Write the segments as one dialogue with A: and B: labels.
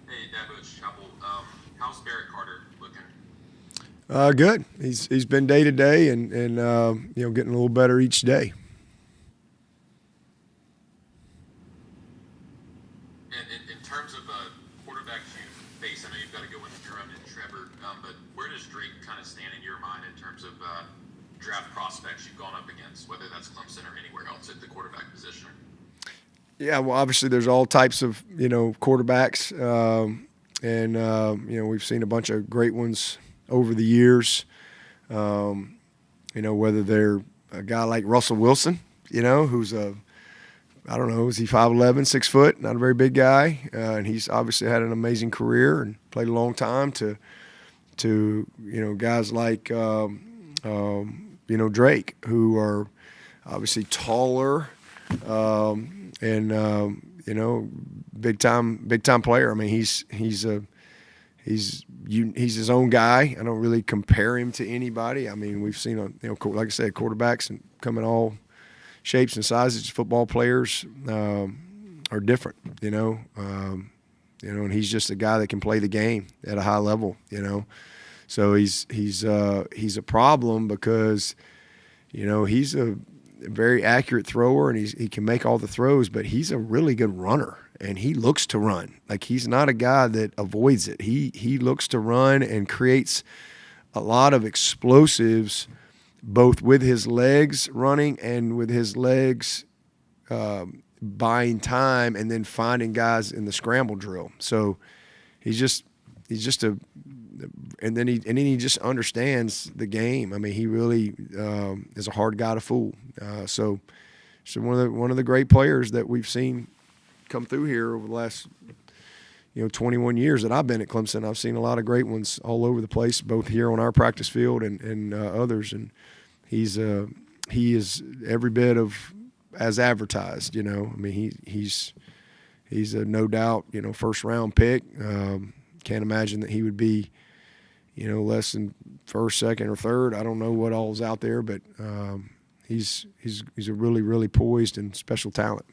A: Hey, Dabo, it's Chapel. How's Barrett Carter looking?
B: Good. He's been day to day and getting a little better each day.
A: And in terms of quarterbacks you face, I know you've got a good one of your own in Trevor, but where does Drake kind of stand in your mind in terms of draft prospects you've gone up against, whether that's Clemson or anywhere else at the quarterback position?
B: Yeah, well, obviously there's all types of quarterbacks, and we've seen a bunch of great ones over the years. Whether they're a guy like Russell Wilson, who's a I don't know, is he 5'11", 6 foot, not a very big guy, and he's obviously had an amazing career and played a long time. To guys like Drake, who are obviously taller, and big time player. I mean, he's his own guy. I don't really compare him to anybody. I mean, we've seen like I said, quarterbacks and come in all shapes and sizes. Football players are different, and he's just a guy that can play the game at a high level. So he's a problem because he's a very accurate thrower, and he can make all the throws, but he's a really good runner, and he looks to run. Like, he's not a guy that avoids it. He looks to run and creates a lot of explosives, both with his legs running and with his legs buying time and then finding guys in the scramble drill. So he's just a and then he just understands the game. I mean, he really is a hard guy to fool. So one of the great players that we've seen come through here over the last 21 years that I've been at Clemson. I've seen a lot of great ones all over the place, both here on our practice field and others. And he is every bit of as advertised. I mean, he's a no doubt first round pick. Can't imagine that he would be less than first, second, or third. I don't know what all's out there, but he's a really, really poised and special talent.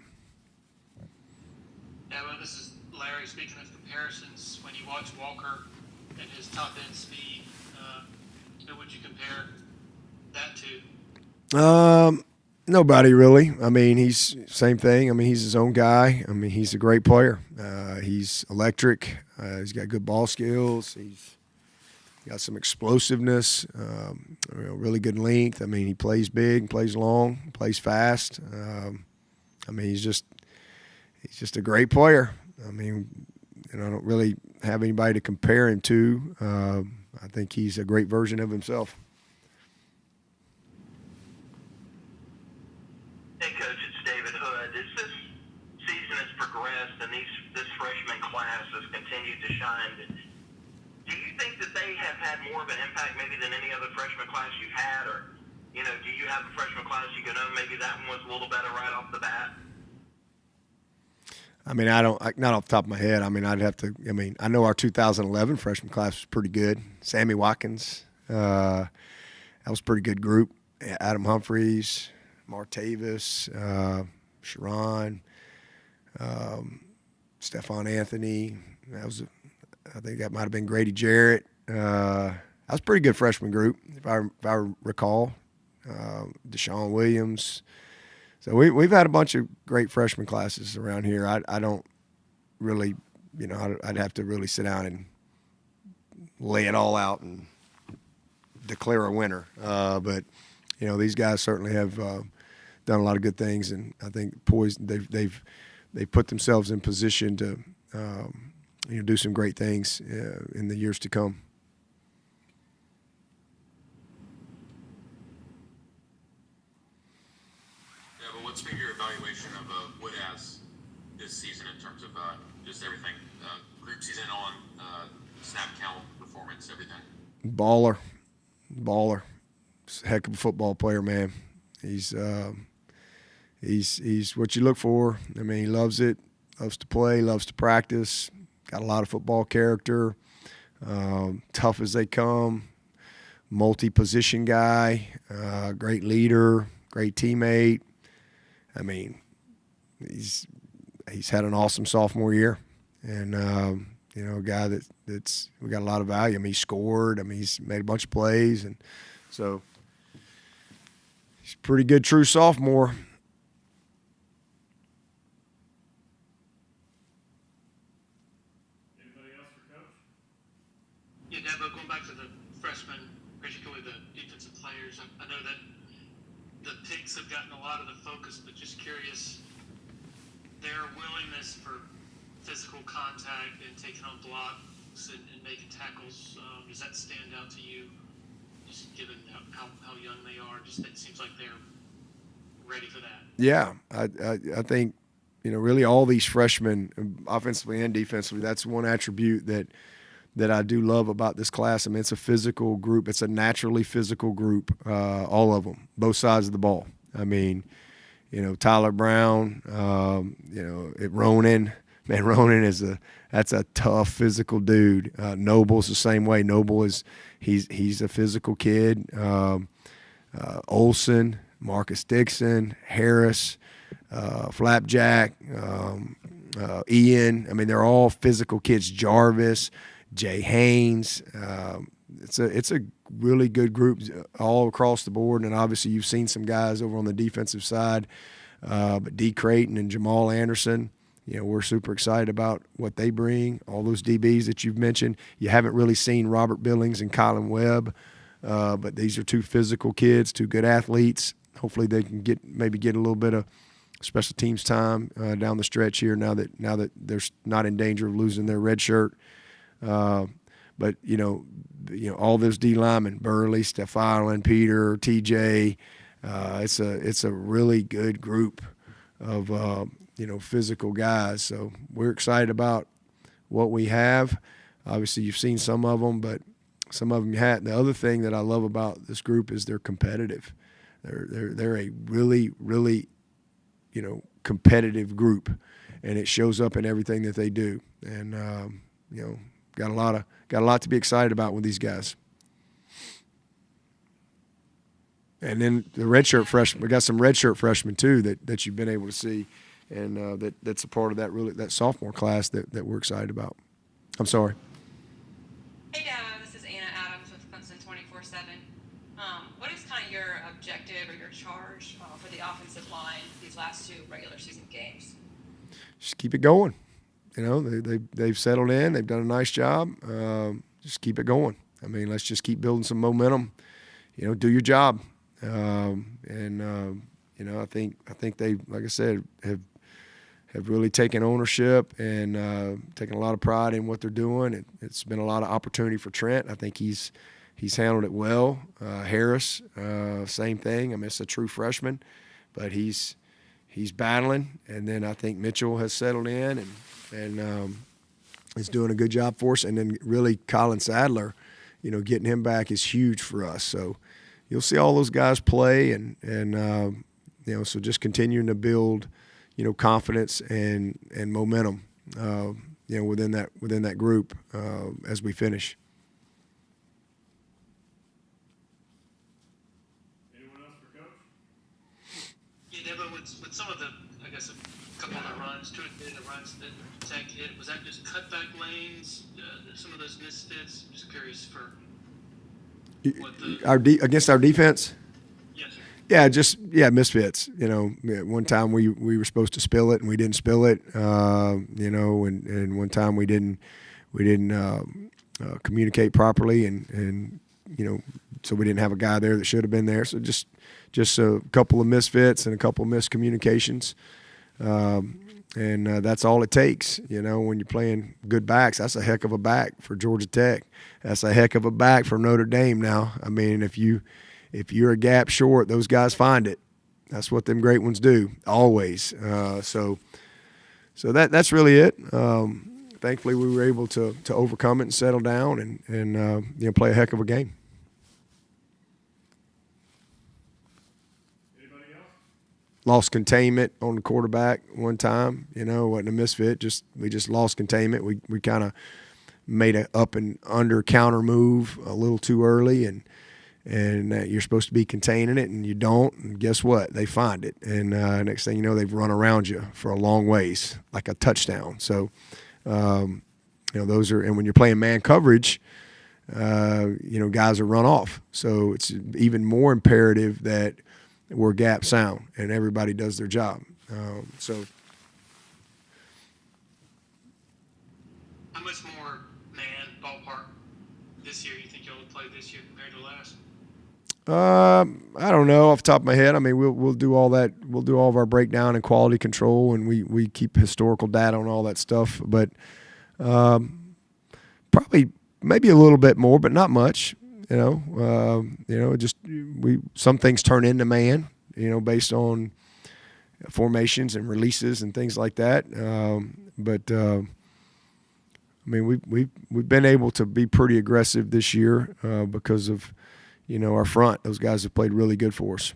C: Yeah, well, this is Larry. Speaking of comparisons, when you watch Walker and his top end speed, who would you compare that to?
B: Nobody really. I mean, he's same thing. I mean, he's his own guy. I mean, he's a great player. He's electric. He's got good ball skills. He's got some explosiveness, really good length. I mean, he plays big, plays long, plays fast. I mean, he's just a great player. I mean, I don't really have anybody to compare him to. I think he's a great version of himself.
D: Hey, Coach, it's David Hood. As this season has progressed and this freshman class has continued to shine, do you think that they have had more of an impact maybe than any other freshman class you've had? Or, do you have a freshman class you go, no, maybe that one was a little better right off the bat?
B: I mean, not off the top of my head. I mean, I know our 2011 freshman class was pretty good. Sammy Watkins, that was a pretty good group. Adam Humphreys, Martavis, Sharon, Stephon Anthony. I think that might have been Grady Jarrett. That was a pretty good freshman group, if I recall. Deshaun Williams. So we've had a bunch of great freshman classes around here. I don't really, I'd have to really sit down and lay it all out and declare a winner. But these guys certainly have done a lot of good things, and I think they've put themselves in position to do some great things in the years to come.
A: Yeah, but what's been your evaluation of Wood as this season in terms of just everything, group season on, snap count, performance, everything?
B: Baller. Heck of a football player, man. He's what you look for. I mean, he loves it, loves to play, loves to practice. Got a lot of football character. Tough as they come. Multi-position guy. Great leader. Great teammate. I mean, he's had an awesome sophomore year, and You know, a guy that's we got a lot of value. I mean, he scored. I mean, he's made a bunch of plays, and so he's a pretty good true sophomore.
C: Yeah, Dabo, going back to the freshmen, particularly the defensive players, I know that the picks have gotten a lot of the focus, but just curious, their willingness for physical contact and taking on blocks and making tackles, does that stand out to you, just given how young they are? Just it seems like they're ready for that.
B: Yeah, I think, you know, really all these freshmen, offensively and defensively, that's one attribute that I do love about this class. I mean, it's a physical group. It's a naturally physical group, all of them, both sides of the ball. I mean, you know, Tyler Brown, you know, Ronan. Man, Ronan that's a tough physical dude. Noble's the same way. Noble he's a physical kid. Olsen, Marcus Dixon, Harris, Flapjack, Ian. I mean, they're all physical kids. Jarvis, Jay Haynes. It's a really good group all across the board, and obviously you've seen some guys over on the defensive side, but D. Creighton and Jamal Anderson. You know, we're super excited about what they bring. All those DBs that you've mentioned. You haven't really seen Robert Billings and Colin Webb, but these are two physical kids, two good athletes. Hopefully they can maybe get a little bit of special teams time down the stretch here now that they're not in danger of losing their red shirt. But you know, all those D linemen, Burley, Steph Island, Peter, TJ, it's a really good group of you know, physical guys. So we're excited about what we have. Obviously, you've seen some of them, but some of them you hadn't. The other thing that I love about this group is they're competitive. They're a really, really, you know, competitive group, and it shows up in everything that they do. And you know, got a lot to be excited about with these guys. And then the redshirt freshmen, we got some redshirt freshmen too that you've been able to see, and that's a part of that sophomore class that we're excited about. I'm sorry.
E: Hey, Dabo, this is Anna Adams with Clemson 24/7. What is kind of your objective or your charge for the offensive line these last two regular season games?
B: Just keep it going. You know, they've settled in. They've done a nice job. Just keep it going. I mean, let's just keep building some momentum. You know, do your job. You know, I think they, like I said, have really taken ownership and taken a lot of pride in what they're doing. It's been a lot of opportunity for Trent. I think he's handled it well. Harris, same thing. I mean, it's a true freshman, but he's battling. And then I think Mitchell has settled in and is doing a good job for us. And then really Colin Sadler, you know, getting him back is huge for us. So you'll see all those guys play and you know, so just continuing to build, you know, confidence and momentum, you know, within that group as we finish.
F: Anyone else for Coach?
C: Yeah, Dabo, with some of the, I guess, a couple of the runs, two or three of the runs that Tech hit, was that just cutback lanes? Some of those misfits? Just curious for what the
B: Against our defense.
C: Yes, sir.
B: Yeah, misfits. You know, one time we were supposed to spill it and we didn't spill it. You know, and one time we didn't communicate properly, and you know, so we didn't have a guy there that should have been there. So just a couple of misfits and a couple of miscommunications, and that's all it takes. You know, when you're playing good backs, that's a heck of a back for Georgia Tech. That's a heck of a back for Notre Dame. Now, I mean, if you're a gap short, those guys find it. That's what them great ones do, always. So that's really it. Thankfully, we were able to overcome it and settle down and you know, play a heck of a game.
F: Anybody else?
B: Lost containment on the quarterback one time. You know, wasn't a misfit. We just lost containment. We kind of made a up and under counter move a little too early, and you're supposed to be containing it, and you don't. And guess what? They find it, and next thing you know, they've run around you for a long ways, like a touchdown. So, those are, and when you're playing man coverage, guys are run off. So it's even more imperative that we're gap sound and everybody does their job. So.
C: How much more man ballpark this year you think you'll play this year compared to last?
B: I don't know off the top of my head. I mean, we'll do all that. We'll do all of our breakdown and quality control, and we keep historical data on all that stuff. But probably maybe a little bit more, but not much. Just some things turn into man. Based on formations and releases and things like that. I mean, we've been able to be pretty aggressive this year because of, our front. Those guys have played really good for us.